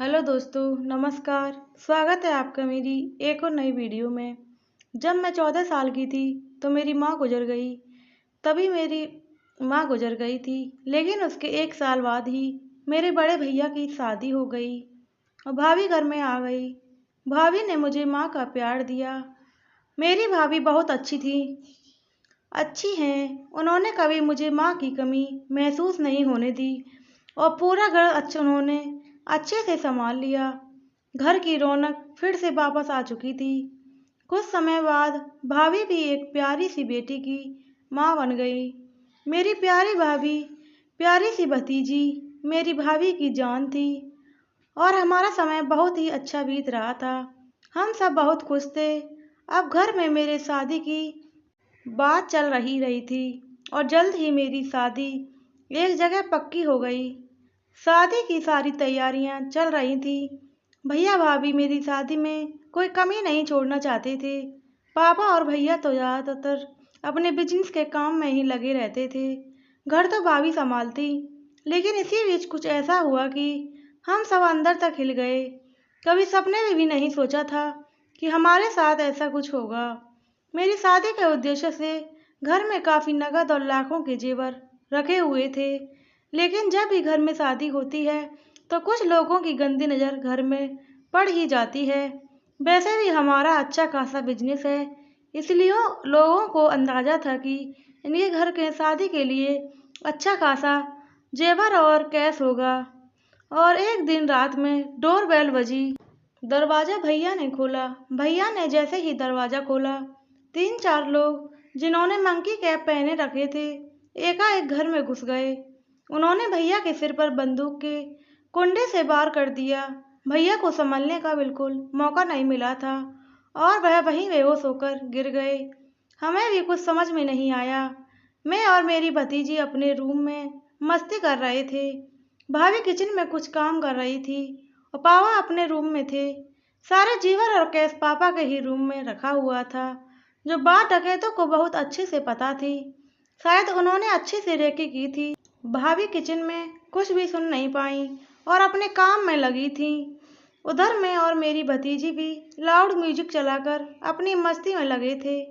Hello दोस्तों, नमस्कार। स्वागत है आपका मेरी एक और नई वीडियो में। जब मैं 14 साल की थी तो मेरी माँ गुजर गई। तभी मेरी माँ गुजर गई थी, लेकिन उसके 1 साल बाद ही मेरे बड़े भैया की शादी हो गई और भाभी घर में आ गई। भाभी ने मुझे माँ का प्यार दिया। मेरी भाभी बहुत अच्छी थी, अच्छी हैं। उन्होंने कभी मुझे माँ की कमी महसूस नहीं होने दी और पूरा घर उन्होंने अच्छे से संभाल लिया। घर की रौनक फिर से वापस आ चुकी थी। कुछ समय बाद भाभी भी एक प्यारी सी बेटी की माँ बन गई। मेरी प्यारी भाभी, प्यारी सी भतीजी मेरी भाभी की जान थी और हमारा समय बहुत ही अच्छा बीत रहा था। हम सब बहुत खुश थे। अब घर में मेरे शादी की बात चल रही थी और जल्द ही मेरी शादी एक जगह पक्की हो गई। शादी की सारी तैयारियां चल रही थी। भैया भाभी मेरी शादी में कोई कमी नहीं छोड़ना चाहते थे। पापा और भैया तो ज़्यादातर अपने बिजनेस के काम में ही लगे रहते थे। घर तो भाभी संभालती, लेकिन इसी बीच कुछ ऐसा हुआ कि हम सब अंदर तक हिल गए। कभी सपने में भी नहीं सोचा था कि हमारे साथ ऐसा कुछ होगा। मेरी शादी के उद्देश्य से घर में काफ़ी नकद और लाखों के जेवर रखे हुए थे, लेकिन जब भी घर में शादी होती है तो कुछ लोगों की गंदी नज़र घर में पड़ ही जाती है। वैसे भी हमारा अच्छा खासा बिजनेस है, इसलिए लोगों को अंदाज़ा था कि इनके घर के शादी के लिए अच्छा खासा जेवर और कैश होगा। और एक दिन रात में डोर बेल बजी। दरवाज़ा भैया ने खोला। भैया ने जैसे ही दरवाज़ा खोला, 3-4 लोग जिन्होंने मंकी कैप पहने रखे थे एकाएक घर में घुस गए। उन्होंने भैया के सिर पर बंदूक के कुंडे से वार कर दिया। भैया को संभलने का बिल्कुल मौका नहीं मिला था और वह वहीं बेहोश होकर गिर गए। हमें भी कुछ समझ में नहीं आया। मैं और मेरी भतीजी अपने रूम में मस्ती कर रहे थे। भाभी किचन में कुछ काम कर रही थी और पापा अपने रूम में थे। सारे जीवर और कैश पापा के ही रूम में रखा हुआ था, जो बाहर डकैतों को बहुत अच्छे से पता थी। शायद उन्होंने अच्छे से रेकी की थी। भाभी किचन में कुछ भी सुन नहीं पाई और अपने काम में लगी थी। उधर मैं और मेरी भतीजी भी लाउड म्यूजिक चलाकर अपनी मस्ती में लगे थे,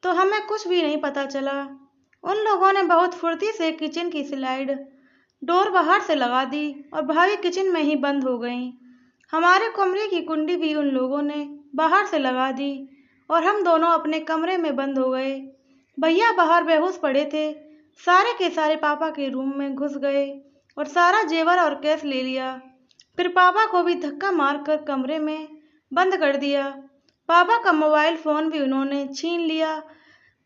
तो हमें कुछ भी नहीं पता चला। उन लोगों ने बहुत फुर्ती से किचन की स्लाइड डोर बाहर से लगा दी और भाभी किचन में ही बंद हो गईं। हमारे कमरे की कुंडी भी उन लोगों ने बाहर से लगा दी और हम दोनों अपने कमरे में बंद हो गए। भैया बाहर बेहोश पड़े थे। सारे के सारे पापा के रूम में घुस गए और सारा जेवर और कैश ले लिया। फिर पापा को भी धक्का मारकर कमरे में बंद कर दिया। पापा का मोबाइल फ़ोन भी उन्होंने छीन लिया।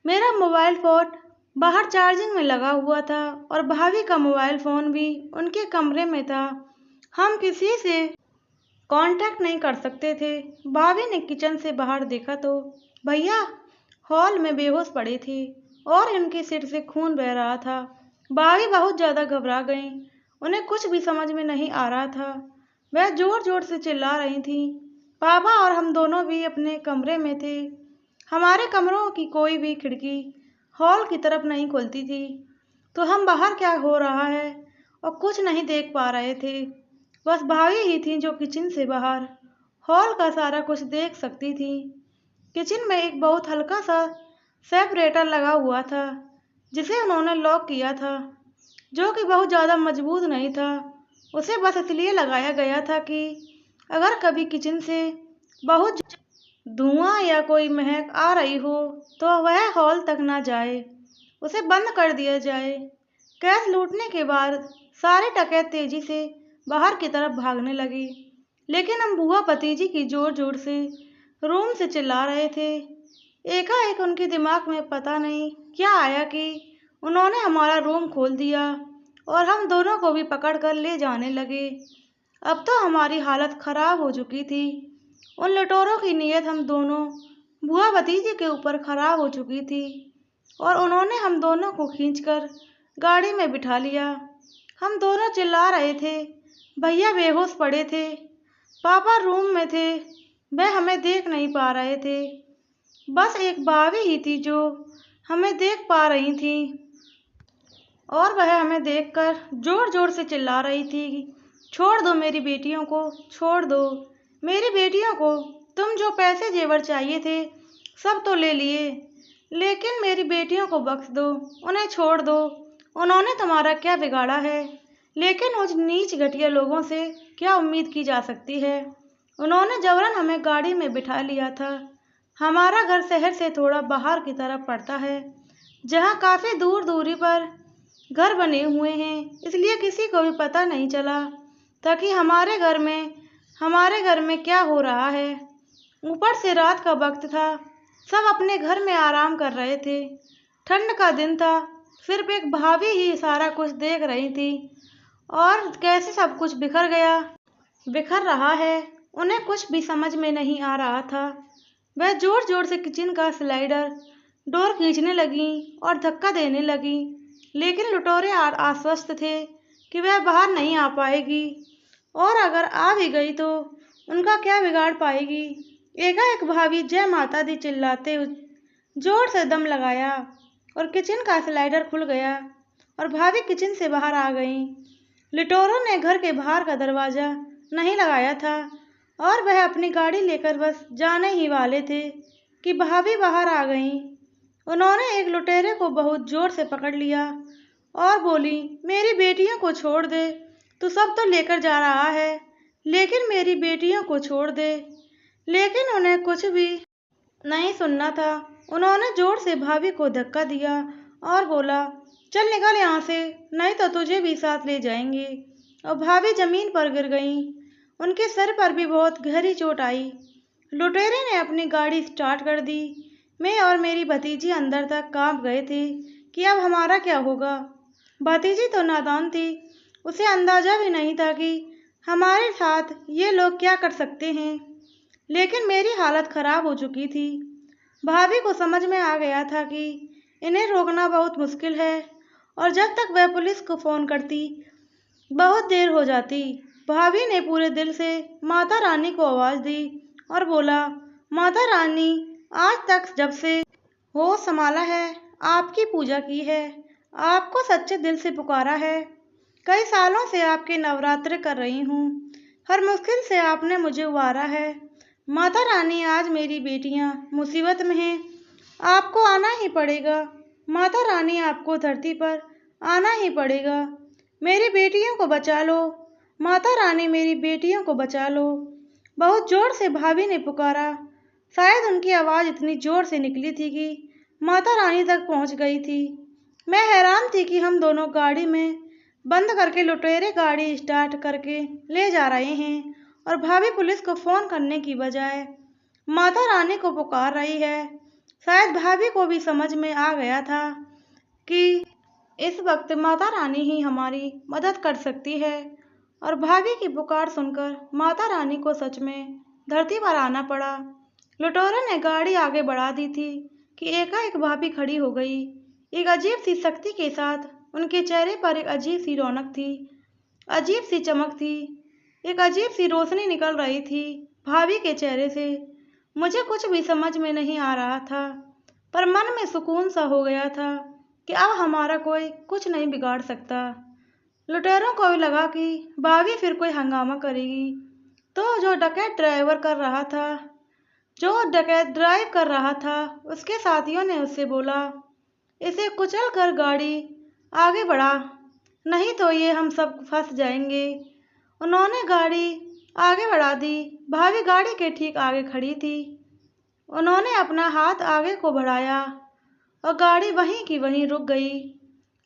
मेरा मोबाइल फ़ोन बाहर चार्जिंग में लगा हुआ था और भाभी का मोबाइल फ़ोन भी उनके कमरे में था। हम किसी से कांटेक्ट नहीं कर सकते थे। भाभी ने किचन से बाहर देखा तो भैया हॉल में बेहोश पड़े थे और उनके सिर से खून बह रहा था। भाभी बहुत ज़्यादा घबरा गईं। उन्हें कुछ भी समझ में नहीं आ रहा था। वह ज़ोर ज़ोर से चिल्ला रही थीं। पापा और हम दोनों भी अपने कमरे में थे। हमारे कमरों की कोई भी खिड़की हॉल की तरफ नहीं खुलती थी, तो हम बाहर क्या हो रहा है और कुछ नहीं देख पा रहे थे। बस भाभी ही थी जो किचन से बाहर हॉल का सारा कुछ देख सकती थी। किचन में एक बहुत हल्का सा सेपरेटर लगा हुआ था, जिसे उन्होंने लॉक किया था, जो कि बहुत ज़्यादा मजबूत नहीं था। उसे बस इसलिए लगाया गया था कि अगर कभी किचन से बहुत धुआं या कोई महक आ रही हो तो वह हॉल तक ना जाए, उसे बंद कर दिया जाए। कैश लूटने के बाद सारे डकैत तेजी से बाहर की तरफ भागने लगे, लेकिन हम बुआ भतीजी की जोर जोर से रूम से चिल्ला रहे थे। एकाएक उनके दिमाग में पता नहीं क्या आया कि उन्होंने हमारा रूम खोल दिया और हम दोनों को भी पकड़कर ले जाने लगे। अब तो हमारी हालत खराब हो चुकी थी। उन लुटेरों की नीयत हम दोनों बुआ भतीजी के ऊपर खराब हो चुकी थी और उन्होंने हम दोनों को खींचकर गाड़ी में बिठा लिया। हम दोनों चिल्ला रहे थे। भैया बेहोश पड़े थे। पापा रूम में थे। वह हमें देख नहीं पा रहे थे। बस एक भाभी ही थी जो हमें देख पा रही थी और वह हमें देखकर जोर जोर से चिल्ला रही थी छोड़ दो मेरी बेटियों को, छोड़ दो मेरी बेटियों को। तुम जो पैसे जेवर चाहिए थे सब तो ले लिए, लेकिन मेरी बेटियों को बख्श दो, उन्हें छोड़ दो। उन्होंने तुम्हारा क्या बिगाड़ा है? लेकिन उस नीच घटिया लोगों से क्या उम्मीद की जा सकती है? उन्होंने जबरन हमें गाड़ी में बिठा लिया था। हमारा घर शहर से थोड़ा बाहर की तरफ पड़ता है, जहाँ काफ़ी दूर दूरी पर घर बने हुए हैं, इसलिए किसी को भी पता नहीं चला था कि हमारे घर में क्या हो रहा है। ऊपर से रात का वक्त था, सब अपने घर में आराम कर रहे थे। ठंड का दिन था, सिर्फ एक भाभी ही सारा कुछ देख रही थी और कैसे सब कुछ बिखर रहा है, उन्हें कुछ भी समझ में नहीं आ रहा था। वह जोर जोर से किचन का स्लाइडर डोर खींचने लगी और धक्का देने लगी, लेकिन लुटेरे आश्वस्त थे कि वह बाहर नहीं आ पाएगी, और अगर आ भी गई तो उनका क्या बिगाड़ पाएगी। एकाएक भाभी जय माता दी चिल्लाते जोर से दम लगाया और किचन का स्लाइडर खुल गया और भाभी किचन से बाहर आ गईं। लिटोरो ने घर के बाहर का दरवाज़ा नहीं लगाया था और वह अपनी गाड़ी लेकर बस जाने ही वाले थे कि भाभी बाहर आ गईं। उन्होंने एक लुटेरे को बहुत जोर से पकड़ लिया और बोली, मेरी बेटियों को छोड़ दे, तू सब तो लेकर जा रहा है, लेकिन मेरी बेटियों को छोड़ दे। लेकिन उन्हें कुछ भी नहीं सुनना था। उन्होंने जोर से भाभी को धक्का दिया और बोला, चल निकल यहाँ से, नहीं तो तुझे भी साथ ले जाएंगे। और भाभी जमीन पर गिर गईं। उनके सर पर भी बहुत गहरी चोट आई। लुटेरे ने अपनी गाड़ी स्टार्ट कर दी। मैं और मेरी भतीजी अंदर तक कांप गए थे कि अब हमारा क्या होगा। भतीजी तो नादान थी, उसे अंदाजा भी नहीं था कि हमारे साथ ये लोग क्या कर सकते हैं। लेकिन मेरी हालत खराब हो चुकी थी। भाभी को समझ में आ गया था कि इन्हें रोकना बहुत मुश्किल है और जब तक वह पुलिस को फ़ोन करती बहुत देर हो जाती। भाभी ने पूरे दिल से माता रानी को आवाज़ दी और बोला, माता रानी, आज तक जब से होश संभाला है आपकी पूजा की है, आपको सच्चे दिल से पुकारा है। कई सालों से आपके नवरात्र कर रही हूँ, हर मुश्किल से आपने मुझे उबारा है। माता रानी, आज मेरी बेटियाँ मुसीबत में हैं, आपको आना ही पड़ेगा। माता रानी, आपको धरती पर आना ही पड़ेगा। मेरी बेटियों को बचा लो, माता रानी, मेरी बेटियों को बचा लो। बहुत जोर से भाभी ने पुकारा। शायद उनकी आवाज़ इतनी जोर से निकली थी कि माता रानी तक पहुंच गई थी। मैं हैरान थी कि हम दोनों गाड़ी में बंद करके लुटेरे गाड़ी स्टार्ट करके ले जा रहे हैं और भाभी पुलिस को फ़ोन करने की बजाय माता रानी को पुकार रही है। शायद भाभी को भी समझ में आ गया था कि इस वक्त माता रानी ही हमारी मदद कर सकती है, और भाभी की पुकार सुनकर माता रानी को सच में धरती पर आना पड़ा। लुटेरों ने गाड़ी आगे बढ़ा दी थी कि एकाएक भाभी खड़ी हो गई, एक अजीब सी शक्ति के साथ। उनके चेहरे पर एक अजीब सी रौनक थी, अजीब सी चमक थी, एक अजीब सी रोशनी निकल रही थी भाभी के चेहरे से। मुझे कुछ भी समझ में नहीं आ रहा था, पर मन में सुकून सा हो गया था कि अब हमारा कोई कुछ नहीं बिगाड़ सकता। लुटेरों को भी लगा कि भाभी फिर कोई हंगामा करेगी, तो जो डकैत ड्राइव कर रहा था उसके साथियों ने उससे बोला, इसे कुचल कर गाड़ी आगे बढ़ा, नहीं तो ये हम सब फंस जाएंगे। उन्होंने गाड़ी आगे बढ़ा दी। भाभी गाड़ी के ठीक आगे खड़ी थी। उन्होंने अपना हाथ आगे को बढ़ाया और गाड़ी वहीं की वहीं रुक गई।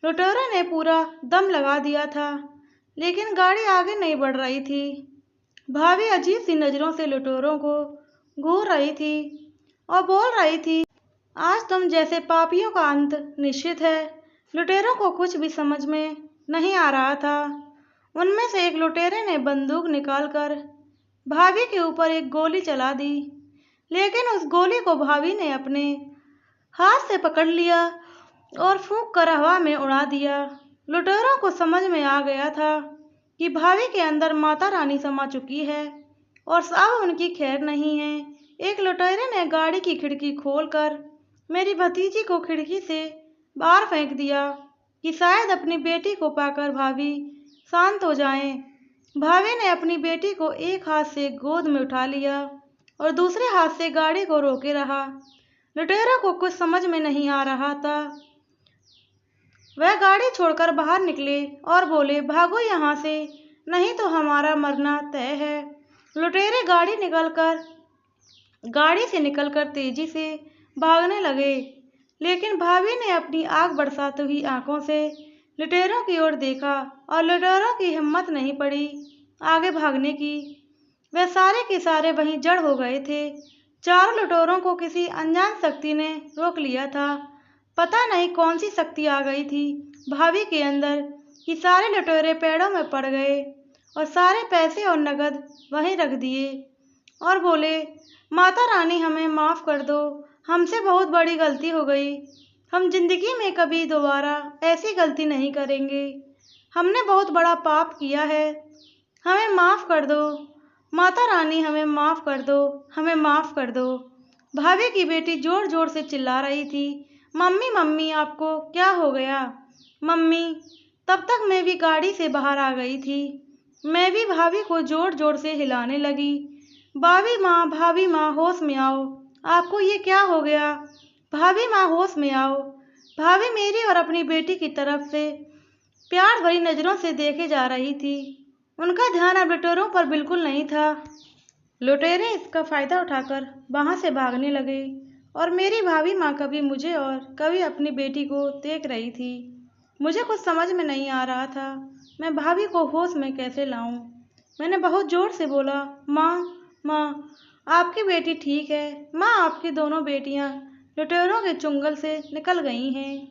लुटेरों ने पूरा दम लगा दिया था, लेकिन गाड़ी आगे नहीं बढ़ रही थी। भाभी अजीब सी नज़रों से लुटेरों को घूर रही थी और बोल रही थी, आज तुम जैसे पापियों का अंत निश्चित है। लुटेरों को कुछ भी समझ में नहीं आ रहा था। उनमें से एक लुटेरे ने बंदूक निकालकर भाभी के ऊपर एक गोली चला दी, लेकिन उस गोली को भाभी ने अपने हाथ से पकड़ लिया और फूंक कर हवा में उड़ा दिया। लुटेरों को समझ में आ गया था कि भाभी के अंदर माता रानी समा चुकी है और अब उनकी खैर नहीं है। एक लुटेरे ने गाड़ी की खिड़की खोलकर मेरी भतीजी को खिड़की से बाहर फेंक दिया कि शायद अपनी बेटी को पाकर भाभी शांत हो जाएं। भाभी ने अपनी बेटी को एक हाथ से गोद में उठा लिया और दूसरे हाथ से गाड़ी को रोके रहा। लुटेरों को कुछ समझ में नहीं आ रहा था। वह गाड़ी छोड़कर बाहर निकले और बोले, भागो यहाँ से, नहीं तो हमारा मरना तय है। लुटेरे गाड़ी से निकलकर तेजी से भागने लगे, लेकिन भाभी ने अपनी आग बरसाती हुई आंखों से लुटेरों की ओर देखा और लुटेरों की हिम्मत नहीं पड़ी आगे भागने की। वे सारे के सारे वहीं जड़ हो गए थे। चारों लुटेरों को किसी अनजान शक्ति ने रोक लिया था। पता नहीं कौन सी शक्ति आ गई थी भाभी के अंदर कि सारे लुटेरे पेड़ों में पड़ गए और सारे पैसे और नगद वहीं रख दिए और बोले, माता रानी हमें माफ़ कर दो, हमसे बहुत बड़ी गलती हो गई। हम जिंदगी में कभी दोबारा ऐसी गलती नहीं करेंगे। हमने बहुत बड़ा पाप किया है, हमें माफ़ कर दो। माता रानी हमें माफ़ कर दो, हमें माफ़ कर दो। भाभी की बेटी जोर जोर से चिल्ला रही थी, मम्मी मम्मी आपको क्या हो गया? मम्मी। तब तक मैं भी गाड़ी से बाहर आ गई थी। मैं भी भाभी को जोर जोर से हिलाने लगी, भाभी माँ होश में आओ, आपको ये क्या हो गया? भाभी माँ होश में आओ। भाभी मेरी और अपनी बेटी की तरफ से प्यार भरी नज़रों से देखे जा रही थी। उनका ध्यान अब लुटेरों पर बिल्कुल नहीं था। लुटेरे इसका फ़ायदा उठाकर वहाँ से भागने लगे और मेरी भाभी माँ कभी मुझे और कभी अपनी बेटी को देख रही थी। मुझे कुछ समझ में नहीं आ रहा था, मैं भाभी को होश में कैसे लाऊं। मैंने बहुत ज़ोर से बोला, माँ माँ, आपकी बेटी ठीक है। माँ, आपकी दोनों बेटियाँ लुटेरों के चुंगल से निकल गई हैं।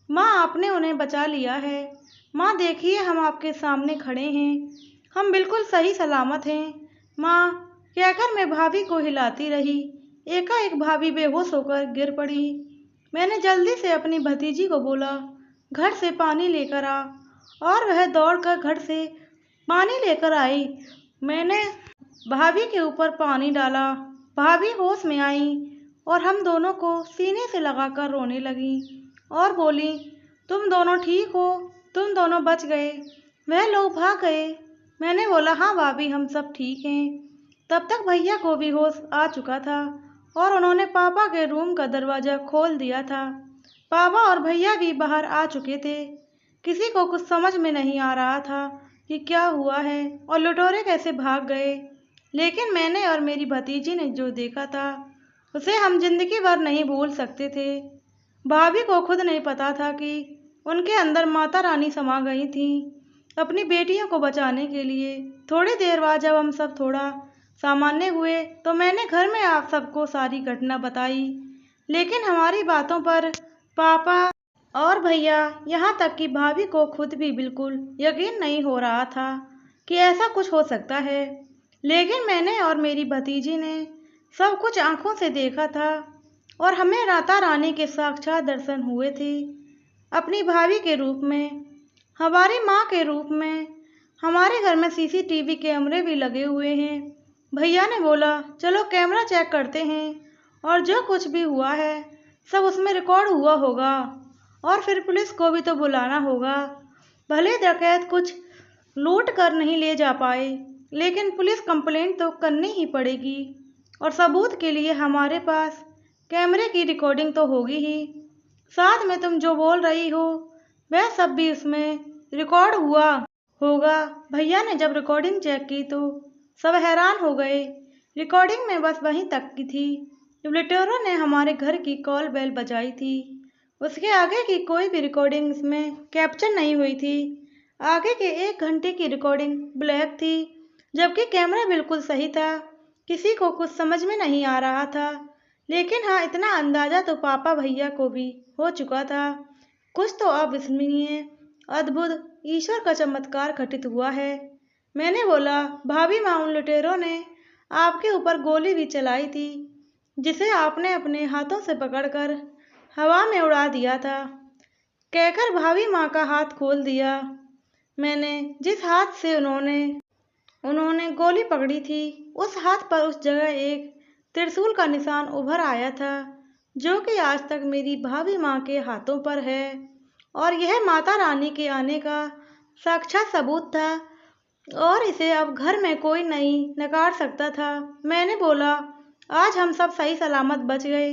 माँ, आपने उन्हें बचा लिया है। माँ, देखिए हम आपके सामने खड़े हैं, हम बिल्कुल सही सलामत हैं। माँ, कहकर मैं भाभी को हिलाती रही। एकाएक भाभी बेहोश होकर गिर पड़ी। मैंने जल्दी से अपनी भतीजी को बोला, घर से पानी लेकर आ, और वह दौड़कर घर से पानी लेकर आई। मैंने भाभी के ऊपर पानी डाला। भाभी होश में आई और हम दोनों को सीने से लगाकर रोने लगी और बोली, तुम दोनों ठीक हो, तुम दोनों बच गए, वह लोग भाग गए। मैंने बोला, हाँ भाभी, हम सब ठीक हैं। तब तक भैया को भी होश आ चुका था और उन्होंने पापा के रूम का दरवाज़ा खोल दिया था। पापा और भैया भी बाहर आ चुके थे। किसी को कुछ समझ में नहीं आ रहा था कि क्या हुआ है और लुटेरे कैसे भाग गए, लेकिन मैंने और मेरी भतीजी ने जो देखा था उसे हम जिंदगी भर नहीं भूल सकते थे। भाभी को खुद नहीं पता था कि उनके अंदर माता रानी समा गई थी अपनी बेटियों को बचाने के लिए। थोड़ी देर बाद जब हम सब थोड़ा सामान्य हुए तो मैंने घर में आप सबको सारी घटना बताई, लेकिन हमारी बातों पर पापा और भैया, यहाँ तक कि भाभी को खुद भी बिल्कुल यकीन नहीं हो रहा था कि ऐसा कुछ हो सकता है। लेकिन मैंने और मेरी भतीजी ने सब कुछ आंखों से देखा था और हमें माता रानी के साक्षात दर्शन हुए थे, अपनी भाभी के रूप में, हमारी माँ के रूप में। हमारे घर में सीसीटीवी कैमरे भी लगे हुए हैं। भैया ने बोला, चलो कैमरा चेक करते हैं और जो कुछ भी हुआ है सब उसमें रिकॉर्ड हुआ होगा और फिर पुलिस को भी तो बुलाना होगा। भले डकैत कुछ लूट कर नहीं ले जा पाए, लेकिन पुलिस कंप्लेंट तो करनी ही पड़ेगी और सबूत के लिए हमारे पास कैमरे की रिकॉर्डिंग तो होगी ही। साथ में तुम जो बोल रही हो वह सब भी उसमें रिकॉर्ड हुआ होगा। भैया ने जब रिकॉर्डिंग चेक की तो सब हैरान हो गए। रिकॉर्डिंग में बस वहीं तक की थी जब लुटेरों ने हमारे घर की कॉल बेल बजाई थी। उसके आगे की कोई भी रिकॉर्डिंग इसमें कैप्चर नहीं हुई थी। आगे के 1 घंटे की रिकॉर्डिंग ब्लैक थी, जबकि कैमरा बिल्कुल सही था। किसी को कुछ समझ में नहीं आ रहा था, लेकिन हाँ, इतना अंदाज़ा तो पापा भैया को भी हो चुका था, कुछ तो अविस्मरणीय, अद्भुत, ईश्वर का चमत्कार घटित हुआ है। मैंने बोला, भाभी माँ, उन लुटेरों ने आपके ऊपर गोली भी चलाई थी, जिसे आपने अपने हाथों से पकड़कर हवा में उड़ा दिया था। कहकर भाभी माँ का हाथ खोल दिया। मैंने जिस हाथ से उन्होंने गोली पकड़ी थी, उस हाथ पर उस जगह एक त्रिशूल का निशान उभर आया था, जो कि आज तक मेरी भाभी माँ के हाथों पर है और यह माता रानी के आने का साक्षात सबूत था। और इसे अब घर में कोई नहीं नकार सकता था। मैंने बोला, आज हम सब सही सलामत बच गए।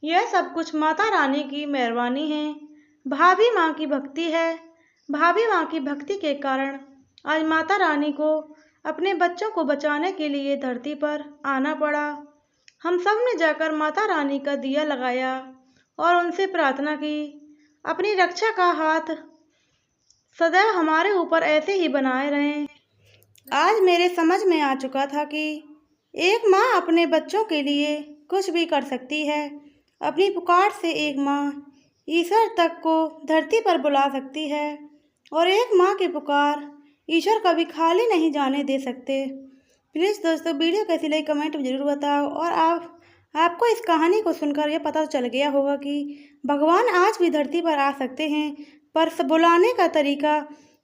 यह सब कुछ माता रानी की मेहरबानी है। भाभी माँ की भक्ति है। भाभी माँ की भक्ति के कारण आज माता रानी को अपने बच्चों को बचाने के लिए धरती पर आना पड़ा। हम सब ने जाकर माता रानी का दिया लगाया और उनसे प्रार्थना की, अपनी रक्षा का हाथ सदैव हमारे ऊपर ऐसे ही बनाए रहें। आज मेरे समझ में आ चुका था कि एक माँ अपने बच्चों के लिए कुछ भी कर सकती है। अपनी पुकार से एक माँ ईश्वर तक को धरती पर बुला सकती है और एक माँ की पुकार ईश्वर कभी खाली नहीं जाने दे सकते। प्लीज़ दोस्तों, वीडियो कैसी लगी कमेंट में ज़रूर बताओ। और आपको इस कहानी को सुनकर यह पता चल गया होगा कि भगवान आज भी धरती पर आ सकते हैं, पर बुलाने का तरीका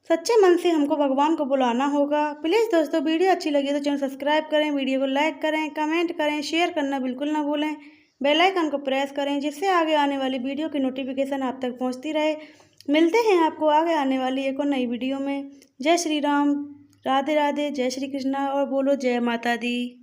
सच्चे मन से हमको भगवान को बुलाना होगा। प्लीज़ दोस्तों, वीडियो अच्छी लगी तो चैनल सब्सक्राइब करें, वीडियो को लाइक करें, कमेंट करें, शेयर करना बिल्कुल ना भूलें। बेल आइकन को प्रेस करें जिससे आगे आने वाली वीडियो की नोटिफिकेशन आप तक पहुंचती रहे। मिलते हैं आपको आगे आने वाली एक और नई वीडियो में। जय श्री राम, राधे राधे, जय श्री कृष्णा और बोलो जय माता दी।